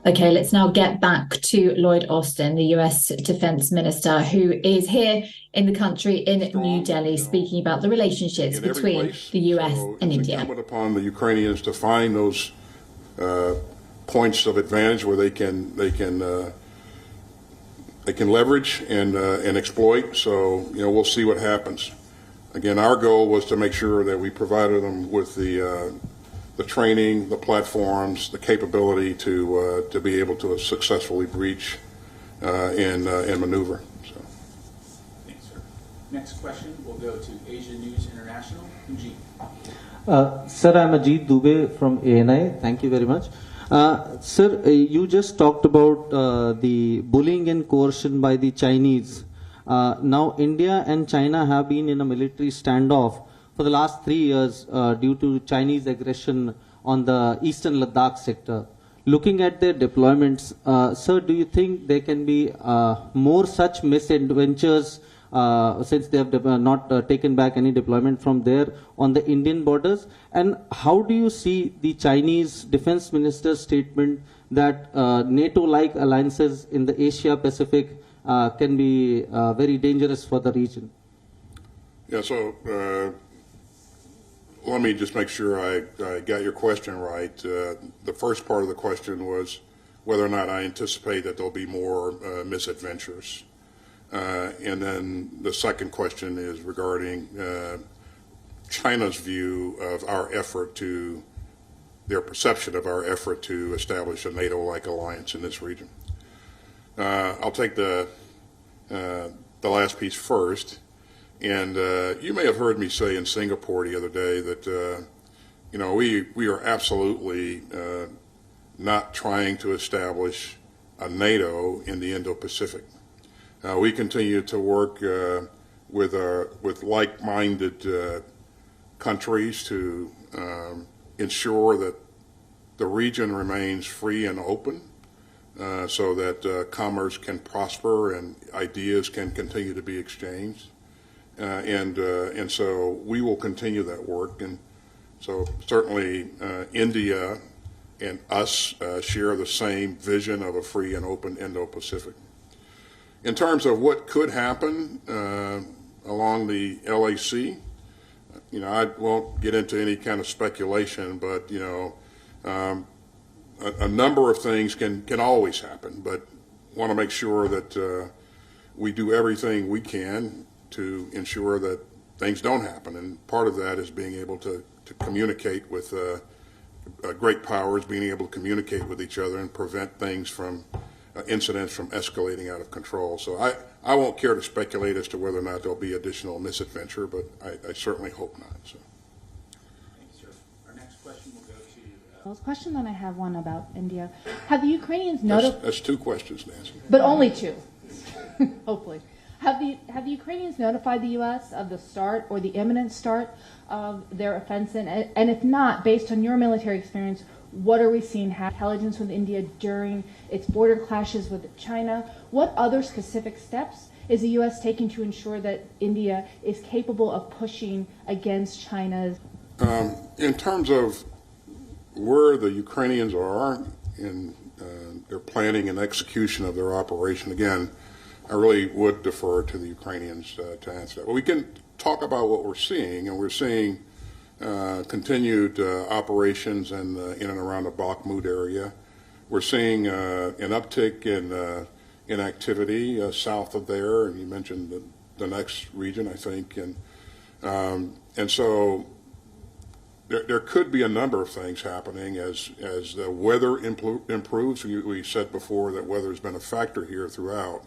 Okay, let's now get back to Lloyd Austin, the US Defense Minister, who is here in the country in New Delhi, speaking about the relationships between the US and India. It's incumbent upon the Ukrainians to find those points of advantage where they can leverage and exploit. So we'll see what happens. Again, our goal was to make sure that we provided them with the training, the platforms, the capability to be able to successfully breach and maneuver. So. Thanks, sir. Next question will go to Asia News International. Ajit. Sir, I'm Ajit Dubey from ANI. Thank you very much. Sir, you just talked about the bullying and coercion by the Chinese. Now, India and China have been in a military standoff for the last 3 years due to Chinese aggression on the eastern Ladakh sector. Looking at their deployments, sir, do you think there can be more such misadventures since they have not taken back any deployment from there on the Indian borders? And how do you see the Chinese defense minister's statement that NATO-like alliances in the Asia-Pacific can be very dangerous for the region? Yeah, so let me just make sure I got your question right. The first part of the question was whether or not I anticipate that there'll be more misadventures. And then the second question is regarding China's view of our effort to, their perception of our effort to establish a NATO-like alliance in this region. I'll take the last piece first. And you may have heard me say in Singapore the other day that we are absolutely not trying to establish a NATO in the Indo-Pacific. We continue to work with like-minded countries to ensure that the region remains free and open, so that commerce can prosper and ideas can continue to be exchanged. And so we will continue that work, and so certainly India and us share the same vision of a free and open Indo-Pacific. In terms of what could happen along the LAC, I won't get into any kind of speculation, but a number of things can always happen, but want to make sure that we do everything we can to ensure that things don't happen. And part of that is being able to communicate with great powers, being able to communicate with each other and prevent things from, incidents from escalating out of control. So I won't care to speculate as to whether or not there'll be additional misadventure, but I certainly hope not. So. Thank you, sir. Our next question will go to... Well, question, then I have one about India. Have the Ukrainians notified... That's two questions, Nancy. But only two, hopefully. Have the Ukrainians notified the U.S. of the start or the imminent start of their offensive? And if not, based on your military experience, what are we seeing happen? Intelligence with India during its border clashes with China? What other specific steps is the U.S. taking to ensure that India is capable of pushing against China's? In terms of where the Ukrainians are in their planning and execution of their operation, again, I really would defer to the Ukrainians to answer that. But we can talk about what we're seeing, and we're seeing continued operations in and around the Bakhmut area. We're seeing an uptick in activity south of there, and you mentioned the next region, I think, and so there could be a number of things happening as the weather improves. We said before that weather has been a factor here throughout.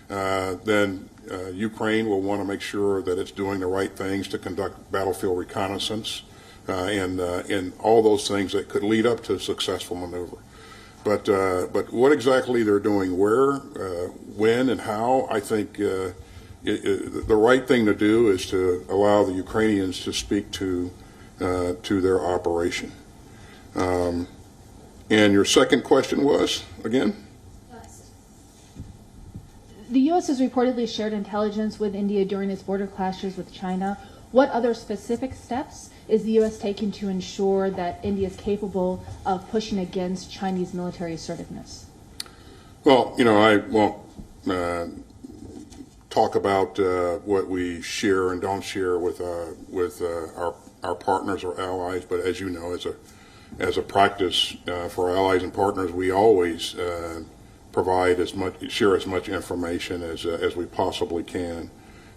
Then Ukraine will want to make sure that it's doing the right things to conduct battlefield reconnaissance and all those things that could lead up to a successful maneuver. But what exactly they're doing, where, when, and how, I think the right thing to do is to allow the Ukrainians to speak to their operation. And your second question was, again? The U.S. has reportedly shared intelligence with India during its border clashes with China. What other specific steps is the U.S. taking to ensure that India is capable of pushing against Chinese military assertiveness? Well, I won't talk about what we share and don't share with our partners or allies, but as you know, as a practice for allies and partners, we always share as much information as we possibly can,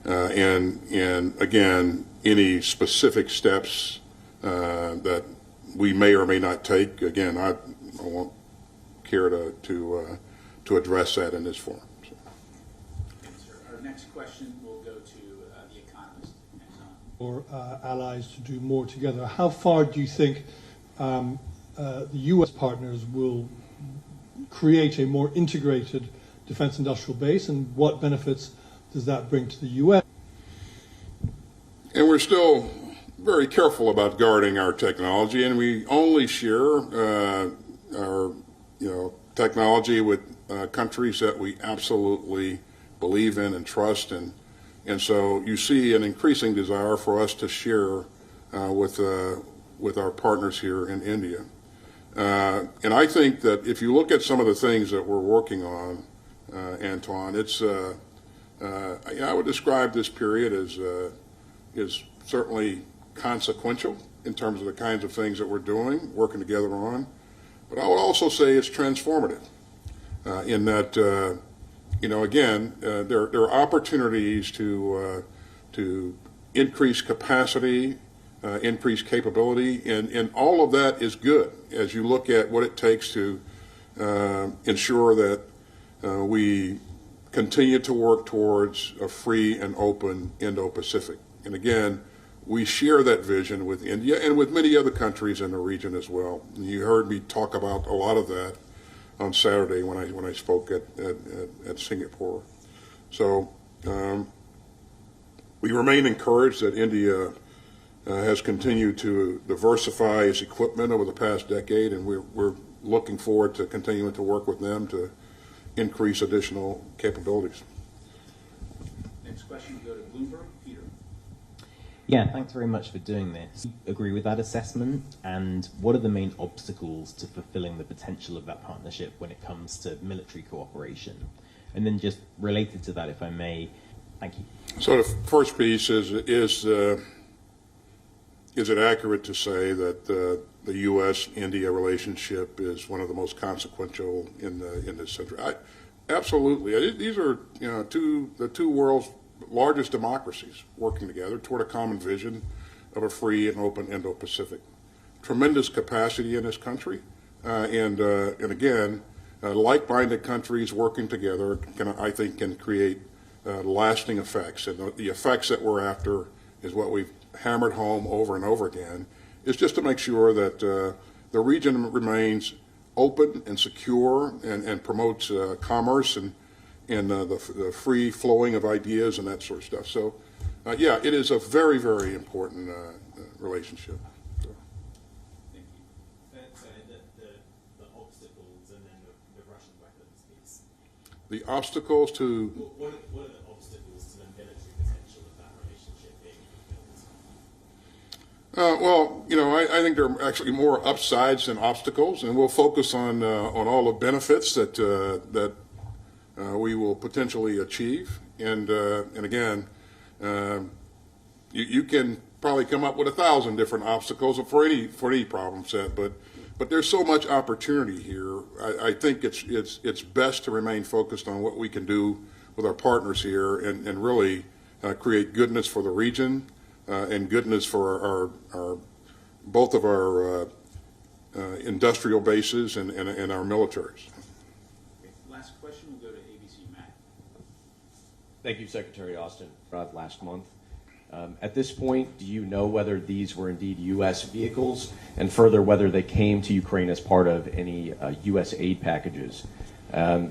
and again, any specific steps that we may or may not take, again, I won't care to address that in this forum. So. Our next question will go to The Economist. For allies to do more together, how far do you think the U.S. partners will create a more integrated defense industrial base, and what benefits does that bring to the U.S.? And we're still very careful about guarding our technology, and we only share our technology with countries that we absolutely believe in and trust, and so you see an increasing desire for us to share with our partners here in India. And I think that if you look at some of the things that we're working on, Antoine, it's I would describe this period as certainly consequential in terms of the kinds of things that we're doing, working together on. But I would also say it's transformative in that, again, there are opportunities to increase capacity, increase capability, and all of that is good as you look at what it takes to ensure that we continue to work towards a free and open Indo-Pacific. And again, we share that vision with India and with many other countries in the region as well. And you heard me talk about a lot of that on Saturday when I spoke at Singapore. So we remain encouraged that India has continued to diversify its equipment over the past decade, and we're looking forward to continuing to work with them to increase additional capabilities. Next question will go to Bloomberg. Peter. Yeah, thanks very much for doing this. Agree with that assessment, and what are the main obstacles to fulfilling the potential of that partnership when it comes to military cooperation? And then just related to that, if I may, thank you. So the first piece is it accurate to say that the U.S.-India relationship is one of the most consequential in this century? Absolutely. These are the two world's largest democracies working together toward a common vision of a free and open Indo-Pacific. Tremendous capacity in this country, and again, like-minded countries working together I think can create lasting effects, and the effects that we're after is what we've hammered home over and over again, is just to make sure that the region remains open and secure and promotes commerce and the free flowing of ideas and that sort of stuff. So, yeah, it is a very, very important relationship. So. Thank you. So the obstacles and then the Russian weapons piece. The obstacles to... What are the obstacles to the military potential of that relationship being fulfilled? Well, I think there are actually more upsides than obstacles, and we'll focus on all the benefits that we will potentially achieve. And again, you can probably come up with 1,000 different obstacles for any problem set, but there's so much opportunity here. I think it's best to remain focused on what we can do with our partners here and really create goodness for the region. And goodness for both of our industrial bases and our militaries. Last question will go to ABC Matt. Thank you, Secretary Austin. Last month. At this point, do you know whether these were indeed U.S. vehicles, and further whether they came to Ukraine as part of any U.S. aid packages?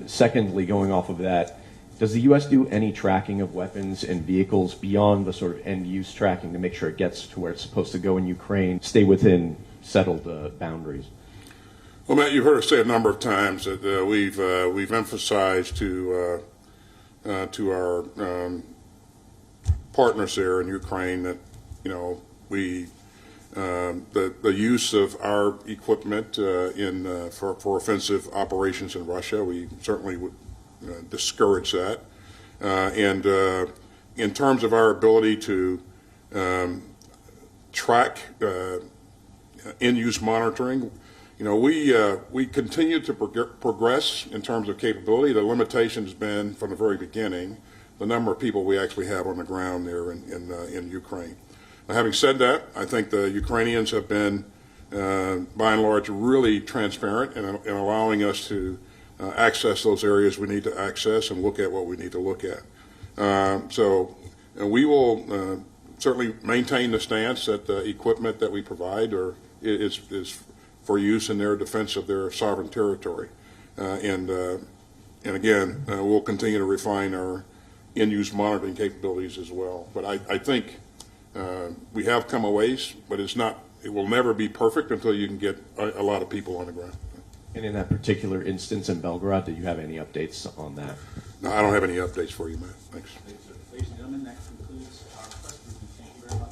Secondly, going off of that, does the U.S. do any tracking of weapons and vehicles beyond the sort of end-use tracking to make sure it gets to where it's supposed to go in Ukraine, stay within settled boundaries? Well, Matt, you've heard us say a number of times that we've emphasized to our partners there in Ukraine that we The use of our equipment for offensive operations in Russia, we certainly would discourage that. And in terms of our ability to track in-use monitoring, we continue to progress in terms of capability. The limitation has been from the very beginning the number of people we actually have on the ground there in Ukraine. Now, having said that, I think the Ukrainians have been, by and large, really transparent in allowing us to access those areas we need to access and look at what we need to look at. So we will certainly maintain the stance that the equipment that we provide is for use in their defense of their sovereign territory. And again, we'll continue to refine our in-use monitoring capabilities as well. But I think we have come a ways, but it will never be perfect until you can get a lot of people on the ground. And in that particular instance in Belgrade, do you have any updates on that? No, I don't have any updates for you, Matt. Thanks. Ladies and gentlemen, that concludes our press briefing. Thank you very much.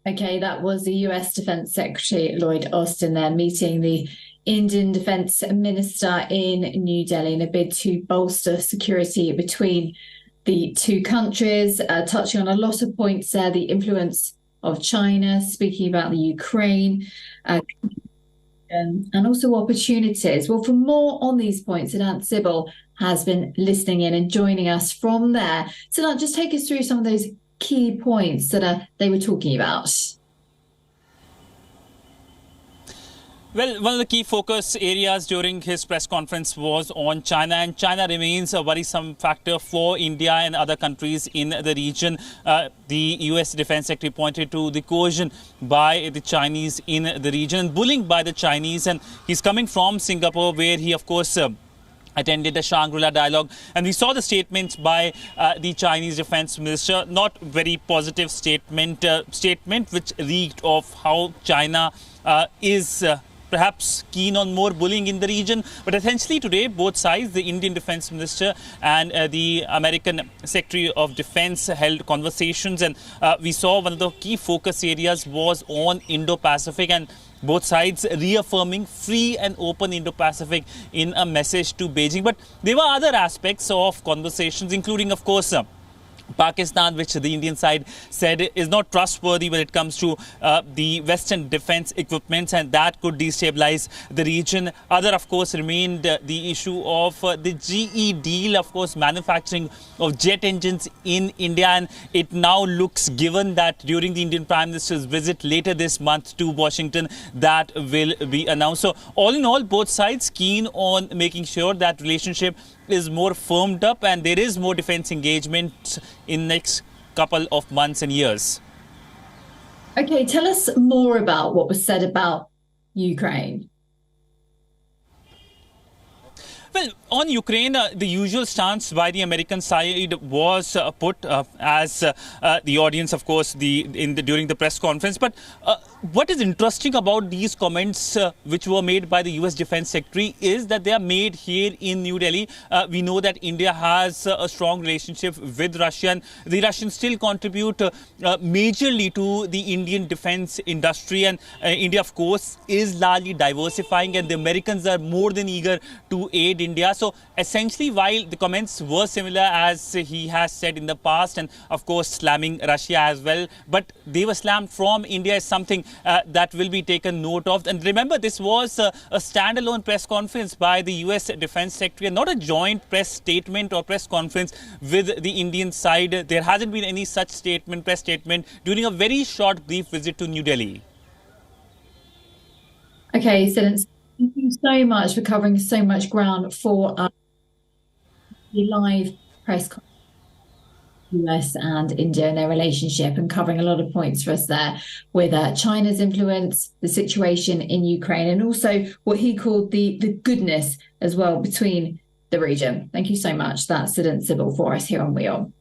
Okay, that was the US Defence Secretary Lloyd Austin there meeting the Indian Defence Minister in New Delhi in a bid to bolster security between the two countries, touching on a lot of points there, the influence of China, speaking about the Ukraine, and also opportunities. Well, for more on these points, Siddhant Sibal has been listening in and joining us from there. Siddhant, just take us through some of those key points that they were talking about. Well, one of the key focus areas during his press conference was on China, and China remains a worrisome factor for India and other countries in the region. The US Defence Secretary pointed to the coercion by the Chinese in the region and bullying by the Chinese, and he's coming from Singapore, where he, of course, attended the Shangri-La dialogue, and we saw the statements by the Chinese defense minister, not very positive statement which reeked of how China is perhaps keen on more bullying in the region. But essentially today, both sides, the Indian defense minister and the American Secretary of Defense, held conversations, and we saw one of the key focus areas was on Indo-Pacific, and both sides reaffirming free and open Indo-Pacific in a message to Beijing. But there were other aspects of conversations, including, of course, Pakistan, which the Indian side said is not trustworthy when it comes to the Western defense equipments, and that could destabilize the region. Other, of course, remained the issue of the GE deal, of course, manufacturing of jet engines in India. And it now looks, given that during the Indian Prime Minister's visit later this month to Washington, that will be announced. So all in all, both sides keen on making sure that relationship is more firmed up and there is more defense engagement in next couple of months and years. Okay, tell us more about what was said about Ukraine. Well, on Ukraine, the usual stance by the American side was put as the audience, of course, during the press conference. But what is interesting about these comments which were made by the US Defense Secretary is that they are made here in New Delhi. We know that India has a strong relationship with Russia, and the Russians still contribute majorly to the Indian defense industry. And India, of course, is largely diversifying, and the Americans are more than eager to aid India. So essentially, while the comments were similar as he has said in the past, and of course slamming Russia as well, but they were slammed from India is something that will be taken note of. And remember, this was a standalone press conference by the US Defense Secretary, and not a joint press statement or press conference with the Indian side. There hasn't been any such press statement during a very short, brief visit to New Delhi. Okay, so thank you so much for covering so much ground for the live press conference US and India and their relationship, and covering a lot of points for us there with China's influence, the situation in Ukraine, and also what he called the goodness as well between the region. Thank you so much. That's Sid and Sybil for us here on WION.